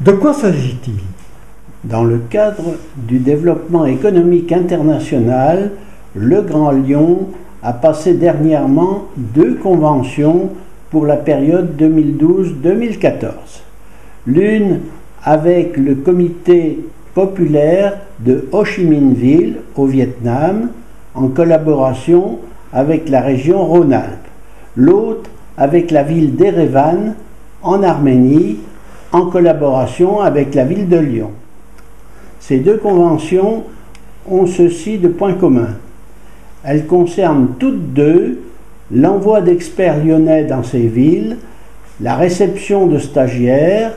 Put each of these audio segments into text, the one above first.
De quoi s'agit-il? Dans le cadre du développement économique international, le Grand Lyon a passé dernièrement 2 conventions pour la période 2012-2014. L'une avec le comité populaire de Ho Chi Minh Ville au Vietnam, en collaboration avec la région Rhône-Alpes. L'autre avec la ville d'Erevan, en Arménie, en collaboration avec la ville de Lyon. Ces 2 conventions ont ceci de point commun. Elles concernent toutes 2 l'envoi d'experts lyonnais dans ces villes, la réception de stagiaires,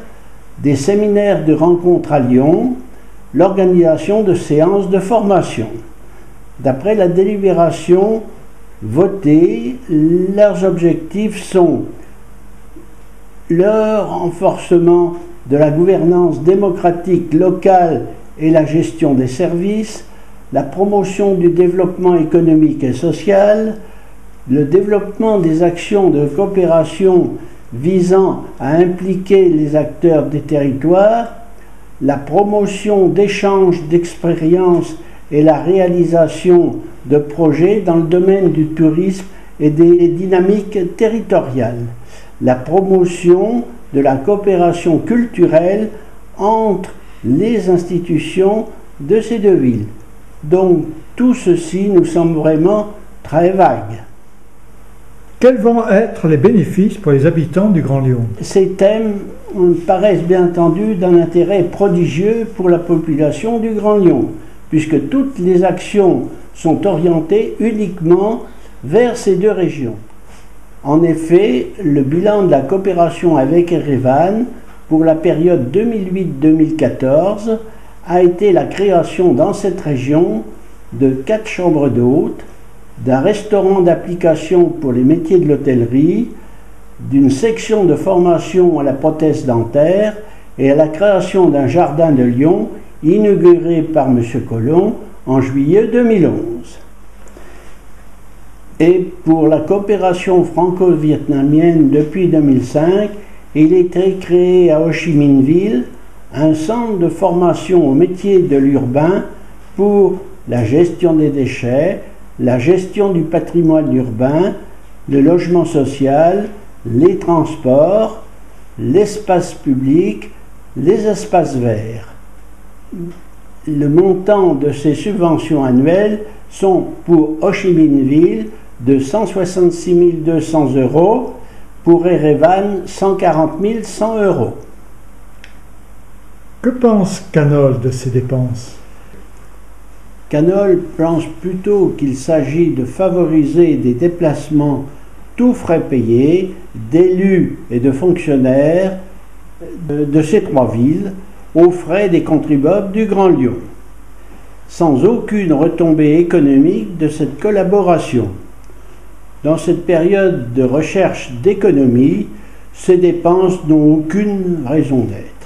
des séminaires de rencontres à Lyon, l'organisation de séances de formation. D'après la délibération votée, leurs objectifs sont le renforcement de la gouvernance démocratique locale et la gestion des services, la promotion du développement économique et social, le développement des actions de coopération visant à impliquer les acteurs des territoires, la promotion d'échanges d'expériences et la réalisation de projets dans le domaine du tourisme et des dynamiques territoriales, la promotion de la coopération culturelle entre les institutions de ces 2 villes. Donc tout ceci nous semble vraiment très vague. Quels vont être les bénéfices pour les habitants du Grand Lyon? Ces thèmes paraissent bien entendu d'un intérêt prodigieux pour la population du Grand Lyon, puisque toutes les actions sont orientées uniquement vers ces 2 régions. En effet, le bilan de la coopération avec Erevan pour la période 2008-2014 a été la création dans cette région de 4 chambres d'hôtes, d'un restaurant d'application pour les métiers de l'hôtellerie, d'une section de formation à la prothèse dentaire et à la création d'un jardin de Lyon inauguré par M. Collomb en juillet 2011. Et pour la coopération franco-vietnamienne depuis 2005, il a été créé à Ho Chi Minh Ville un centre de formation au métier de l'urbain pour la gestion des déchets, la gestion du patrimoine urbain, le logement social, les transports, l'espace public, les espaces verts. Le montant de ces subventions annuelles sont pour Ho Chi Minh Ville de 166 200 €, pour Erevan 140 100 €. Que pense Canol de ces dépenses? Canol pense plutôt qu'il s'agit de favoriser des déplacements tous frais payés d'élus et de fonctionnaires de ces 3 villes aux frais des contribuables du Grand Lyon, sans aucune retombée économique de cette collaboration. Dans cette période de recherche d'économie, ces dépenses n'ont aucune raison d'être.